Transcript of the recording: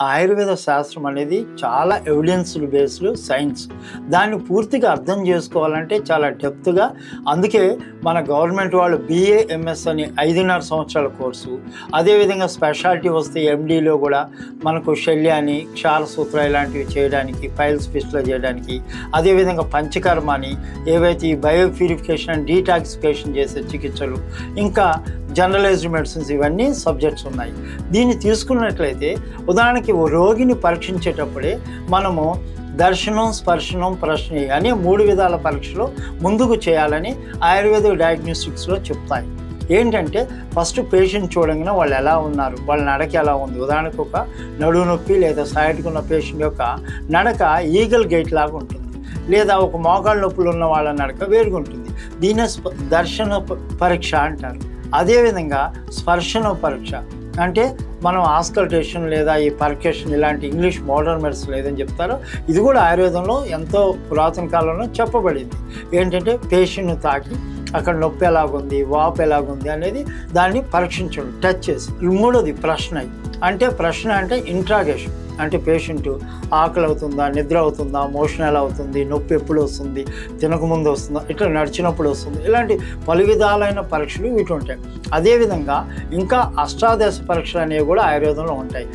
ఆయుర్వేద శాస్త్రం అనేది చాలా ఎవిడెన్స్డ్ బేస్డ్ సైన్స్. దాన్ని పూర్తిగా అర్థం చేసుకోవాలంటే చాలా డెప్త్గా, అందుకే మన గవర్నమెంట్ వాళ్ళు BA MS అని 5.5 సంవత్సరాల కోర్సు, అదేవిధంగా స్పెషాలిటీ వస్తే MDలో కూడా మనకు శల్యాన్ని, క్షారసూత్ర ఇలాంటివి చేయడానికి, పైల్స్ ఫిస్టులు చేయడానికి, అదేవిధంగా పంచకర్మ అని ఏవైతే ఈ బయో ప్యూరిఫికేషన్ అండ్ డీటాక్సిఫికేషన్ చేసే చికిత్సలు, ఇంకా జనరలైజ్డ్ మెడిసిన్స్, ఇవన్నీ సబ్జెక్ట్స్ ఉన్నాయి. దీన్ని తీసుకున్నట్లయితే ఉదాహరణకి ఓ రోగిని పరీక్షించేటప్పుడే మనము దర్శనం, స్పర్శనం, ప్రశ్న అనే 3 విధాల పరీక్షలు ముందుకు చేయాలని ఆయుర్వేద డయాగ్నోస్టిక్స్లో చెప్తాయి. ఏంటంటే ఫస్ట్ పేషెంట్ చూడంగానే వాళ్ళు ఎలా ఉన్నారు, వాళ్ళ నడక ఎలా ఉంది. ఉదాహరణకు ఒక నడుము నొప్పి లేదా సైడ్కి ఉన్న పేషెంట్ యొక్క నడక ఈగల్ గేట్ లాగా ఉంటుంది, లేదా ఒక మోకాళ్ళ నొప్పులు ఉన్న వాళ్ళ నడక వేరుగా ఉంటుంది. దీన్ని దర్శన పరీక్ష అంటారు. అదేవిధంగా స్పర్శన పరీక్ష అంటే మనం ఆస్కల్టేషన్ లేదా ఈ పర్కేషన్ ఇలాంటి ఇంగ్లీష్ మోడర్న్ మెడిసిన్ లేదని చెప్తారో, ఇది కూడా ఆయుర్వేదంలో ఎంతో పురాతన కాలంలో చెప్పబడింది. ఏంటంటే పేషెంట్ను తాకి అక్కడ నొప్పి ఎలాగుంది, వాపు ఎలాగుంది అనేది దాన్ని పరీక్షించడం, టచ్ చేసి. మూడోది ప్రశ్న. అంటే ప్రశ్న అంటే ఇంట్రాగేషన్, అంటే పేషెంట్ ఆకలి అవుతుందా, నిద్ర అవుతుందా, మోషన్ ఎలా అవుతుంది, నొప్పి ఎప్పుడు వస్తుంది, తినకముందు వస్తుందా, ఇట్లా నడిచినప్పుడు వస్తుంది, ఇలాంటి పలు విధాలైన పరీక్షలు వీటి ఉంటాయి. అదేవిధంగా ఇంకా అష్టాదశ పరీక్షలు అనేవి కూడా ఆయుర్వేదంలో ఉంటాయి.